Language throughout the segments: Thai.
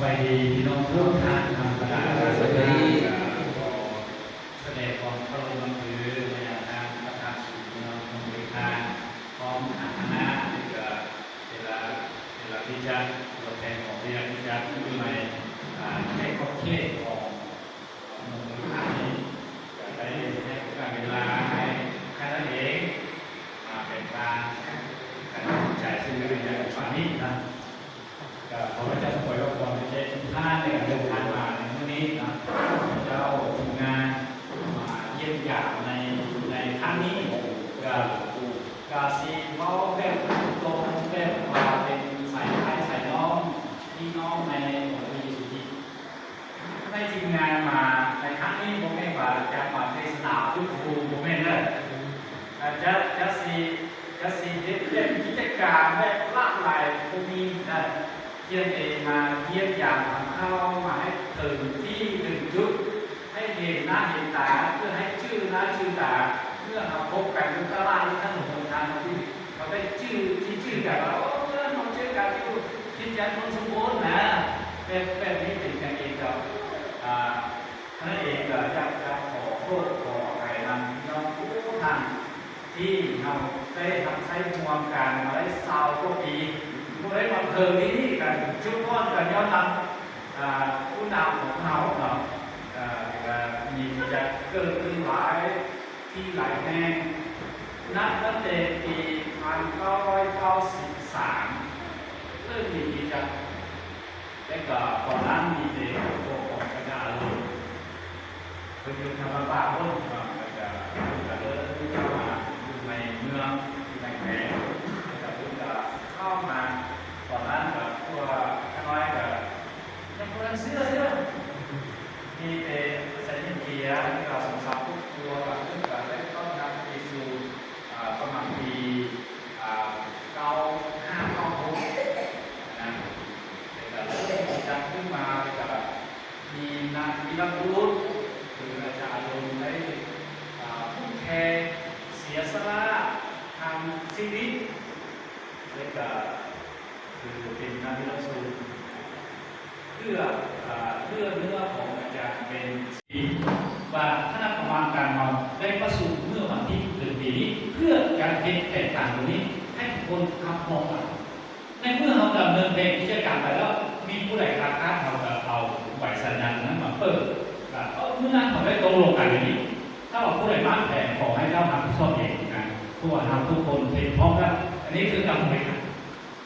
วัสดีพี่น้องทุกท่านทำประกาศสวัสดีแสดงความเคารพนับถือในทางประธานสุขพี่น้องบริการพร้อมคณะที่จะเวลาพิจารณาตัวแทนของเรียนพิจารณาที่ใหม่ให้ขอบเขตของบริการนี้จะได้ให้การเวลาให้คณะเองเป็นการจ่ายซื้อในฝั่งนี้นะขอพระเจ้าสวยรบกวนในทุกท่านในการเดินทางมาในวันนี้นะพระเจ้าทำงานมาเยี่ยมยามในครั้งนี้กับซีว่าแบบตรงแบบว่าเป็นสายไทยสายน้องพี่น้องในหมู่วีสุธิได้ทีมงานมาในครั้งนี้ผมไม่ว่าจะมาเทศนาทุกครูผมไม่เลยจะซีเล่นกิจการแบบหลากหลายพวกนี้นะเยี่ยมเองมาเยี่ยมยามทำเข้ามาให้ถึงที่ถึงจุดให้เห็นหน้าเห็นตาเพื่อให้ชื่อหน้าชื่อตาเมื่อเราพบกันทุกตลาดท่านหนุ่มทางที่เราได้ชื่อกันว่าเพื่อนน้องชื่อกันอยู่ที่จันทร์สมบูรณ์นะแบบนี้เป็นกันเองกับนั่นเองก็อยากจะขอโทษขออะไรนั้นน้องทุกท่านที่เราได้ทำใช้ร่วมกันมาได้สาวกว่าปีผู้ได้มาเพิ่มที่กันชุดก้อนกันย้อนนำผู้นำของเราเนาะมีจะเกิดขึ้นหลายที่หลายแห่งนับตั้งแต่ปี1993ซึ่งมีจะและก็ก่อนนั้นมีเด็กพวกของกระดาษเลยเป็นยุทธภาพรุ่นจะเริ่มเข้ามาอยู่ในเมืองในแผงจะเพิ่งจะเข้ามาตอนนั้นกับพวกข้าน้อยกับยังคนเสื้อมีเป็นภาษาอินเดียที่เราสงสารทุกตัวกับเรื่องการได้ต้อนรับปีสู่ประมาณปี9596นะแต่ก็เริ่มจัดขึ้นมากับมีนางวิรัตบุตรคืออาจารย์ลงได้ผู้แทนเสียสละทางชีวิตและก็คือเป็นนางวิรัตบุตรเพื่อเนื้อของอาจารย์เป็นสีว่าคณะกรรมการเราได้ประชุมเมื่อวันที่1 ปีนี้เพื่อการเห็นแตกต่างตรงนี้ให้คนทำพร้อมกันในเมื่อเราดำเนินกิจการไปแล้วมีผู้ใดค้าเราจะเอาใบสัญญานั้นมาเปิดเมื่อนั้นเขาได้ตกลงกันอย่างนี้ถ้าเราผู้ใดบ้านแผนขอให้เจ้าทำชอบเองนะทุกคนทำทุกคนเห็นพร้อมกันอันนี้คือการบริหาร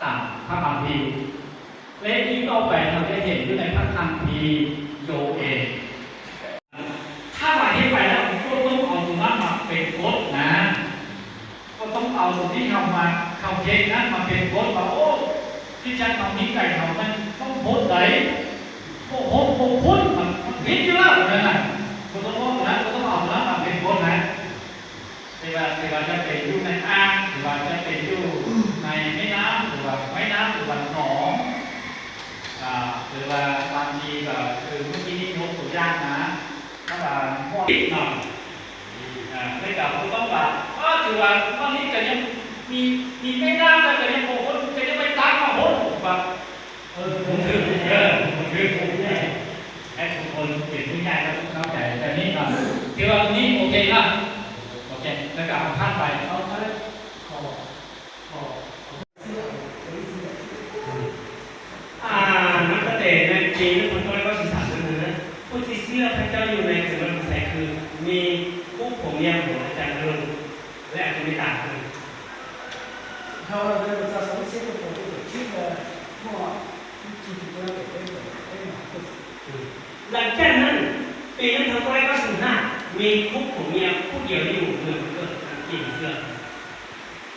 ต่างพระบางทีเลขที่ต่อไปเราจะเห็นอยู่ในพระคัมภีร์โยเอลถ้ามาที่ไปแล้วก็ต้องเอาตรงนั้นมาเป็นกฎนะก็ต้องเอาตรงที่ทำมาเข้าเทคนั้นมาเป็นกฎว่าโอ้ที่จะทำนี้ไก่เรามันต้องโพสไหนโอ้โหพุ่นมันผิดอยู่แล้วนั่นแหละก็ต้องเอานั้นก็ต้องเอานั้นมาเป็นกฎนะแต่ว่าจะเป็นอยู่ในอ่างหรือว่าจะเป็นอยู่ในแม่น้ำหรือว่าแม่น้ำหรือว่าหนองหรือว่าบางทีก็คือเมื่อกี้นี้ยกตัวอย่างนะถ้าว่าพ่อติดหน่อยไม่กลับก็ต้องว่าถือว่าตอนนี้ก็ยังมีไม่ได้แต่ก็ยังโอ้โหก็ยังไม่ตัดมาโหดแบบผมคือให้ทุกคนเปลี่ยนผู้ใหญ่แล้วเข้าใจแต่นี่ถือว่าตรงนี้โอเคนะโอเคแล้วก็ผ่านไปเขานักเตะในปีนี้คนก็เรียกว่าสื่อสารนะผู้ที่เชื่อพระเจ้าอยู่ในสมรภูมิคือมีผู้ผมยามของอาจารย์รุ่นและอาจารย์ต่างกัน他那个在从现在走这个这个莫具体不要给这个หลังจากนั้นปีนั้นเขาก็เรียกว่า05มีผู้ผมยามผู้เดียวอยู่เมืองเกิดกินเสื้อ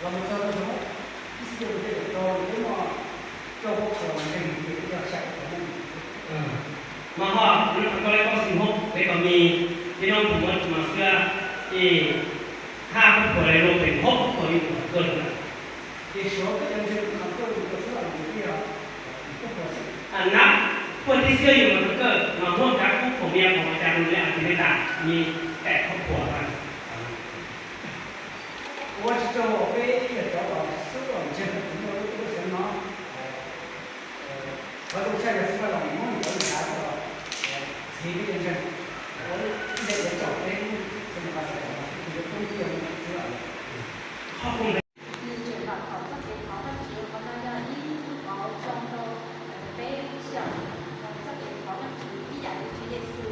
我们说的什么？就是这个到什么教不可能跟你要下一个มาฮอดนั้นเขาก็เรียกว่า16เลยก็มีพี่น้องผมว่ามาเสื้อที่ถ้าผู้ป่วยลงเป็น6คนเกิด也说的人就很多有的是有的呀，不合适。นับคนที่เชื่ออยู่มันก็มาร่วมกับผู้ผมยามของอาจารย์และอาจารย์ต่างมีแต่ครอบครัวกัน我是找我背也找到4个人，没有这个什么，我都现在是个老农民，我啥时候谁的人生，我现在也找别人怎么办？这个东西我们知道的。 ข้อมูล như trường hợp học các cái khó khăn chứa có bao giờ đi có trong đó bé sợ các cái khó khăn chứa đi giải quyết chuyện sự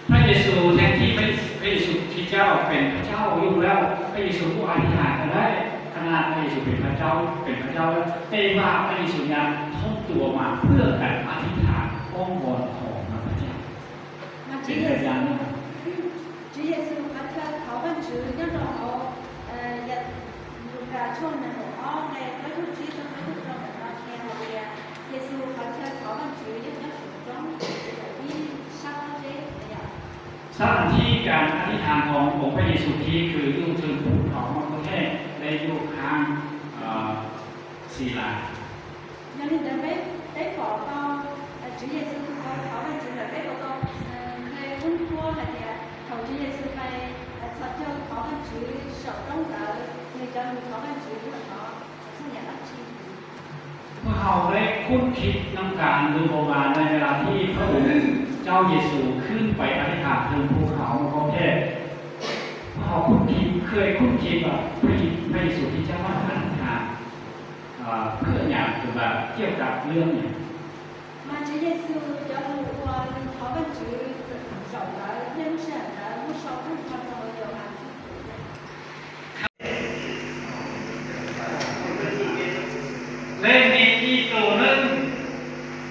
พระเยซูแทนที่พระเยซูที่เจ้าเป็นพระเจ้าอยู่แล้วพระเยซูผู้อธิษฐานกันได้ขนาดพระเยซูเป็นพระเจ้าแล้วแต่ว่าพระเยซูเนี่ยท่องตัวมาเพื่อการอธิษฐานอ้อนวอนขอพระเจ้า mà เป็นพยาน Chúa Giêsu các cái khó khăn chứa nhất là họ nhận được cả chôn là họ này các thứ chi trong cái thứ trong đó nghe họ về Giêsu các cái khó khăn chứa nhất nhất trong đi sau thế này สถานที่การอธิษฐานขององค์พระเยซูคริสต์คืออยู่ถึงภูเขามะขามเทศและอยู่ข้างศิลา cho nên đến đấy có con Chúa Giêsu có khó khăn chứa là đấy có con về quân thua là thì hầu Chúa Giêsu này thật cho khó khăn chứa sở trong cả người cho mình khó khăn chứa của nó sao nhà bác chi เมื่อเราได้คุ้นคิดน้ำการดูโบราณในเวลาที่พระองค์เจ้าเยซูขึ้นไปอธิษฐานบนภูเขามะขามเทศเราเคยคุ้นคิดว่าพระเยซูที่เจ้าว่าอธิษฐานเพื่ออยากจะแบบเกี่ยวกับเรื่องเนี่ย mà Chúa Giêsu cho mình qua khó khăn chứa rộng rãi nhân sản đã mua sắm các con rồi điều hành และมีอีกตัวหนึง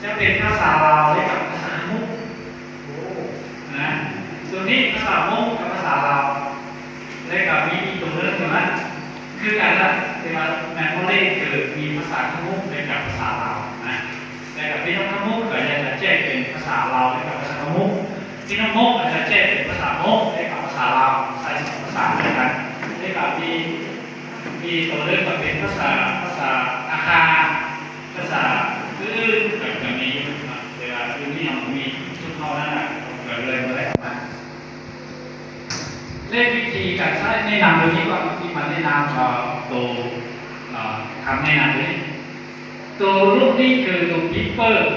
จะเป็นภาษาลาวและกับภาษามุกนะตัวนี้ภาษามุกกับภาษาลาวและกับมีอีกตัวหนึงนะคือกันละแต่ว่าแมโมเลคือมีภาษามุกและกับภาษาลาวนะแต่กับพี่น้องมุกก็จะแจ้งเป็นภาษาลาวและกับภาษามุกพี่น้องมุกก็จะแจ้งเป็นภาษามุกและกับภาษาลาวใส่สองภาษาด้วยกันและกับมีตัวเรื่องก็เป็นภาษาอาคาภาษาอื่นๆแบบนี้เวลาที่มีชุดเท่านั้นเกิดเลยมาแล้วนะเลขวิธีการใช้แนะนำโดยที่ว่าที่มาแนะนำตัวคำแนะนำเลยตัวรูปนี้คือตัวพิปเปอร์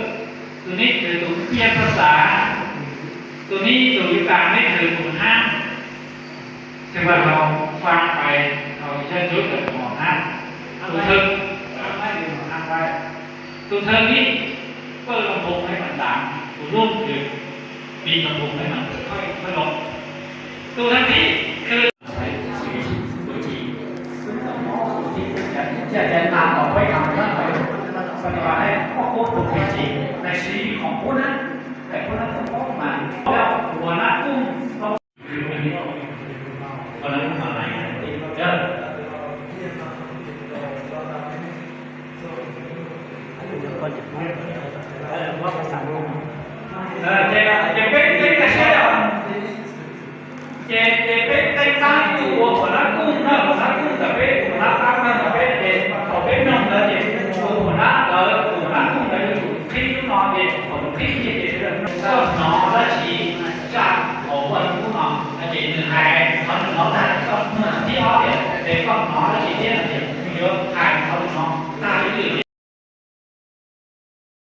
ตัวนี้คือตัวเพียรภาษาตัวนี้ตัวยุกลางนี่คือตัวห้างคือว่าเราฟังไปเราใช้ชุดแบบหมอห้างตัวเธอไม่ได้หมอห้างไว้ตัวเธอนี้เปิดลำโพงให้มันดังตัวรุ่นคือมีลำโพงให้มันค่อยลงตัวทั้งนี้คือใช้ชีวิตตัวจริงซึ่งต้องมองที่จะนำออกไปทำให้ไปปฏิบัติให้ควบคุมตัวจริงในชีวิตของผู้นั้นแต่ผู้นั้นต้องออกมาแล้วหัวหน้ากุ้งต้องคืออันนี้วันนั้นทำอะไรเยอะว่าภาษาโลกจะเป็นกระเช้าจะเป็นตั้งตัวหัวหน้ากุ้งนะหัวหน้ากุ้งแต่เป็นหัวหน้าตั้งนะแต่เป็นเด็กเขาเป็นน้องเลยเด็กหัวหน้าหัวหน้ากุ้งเลยอยู่ที่นอนเด็กผมที่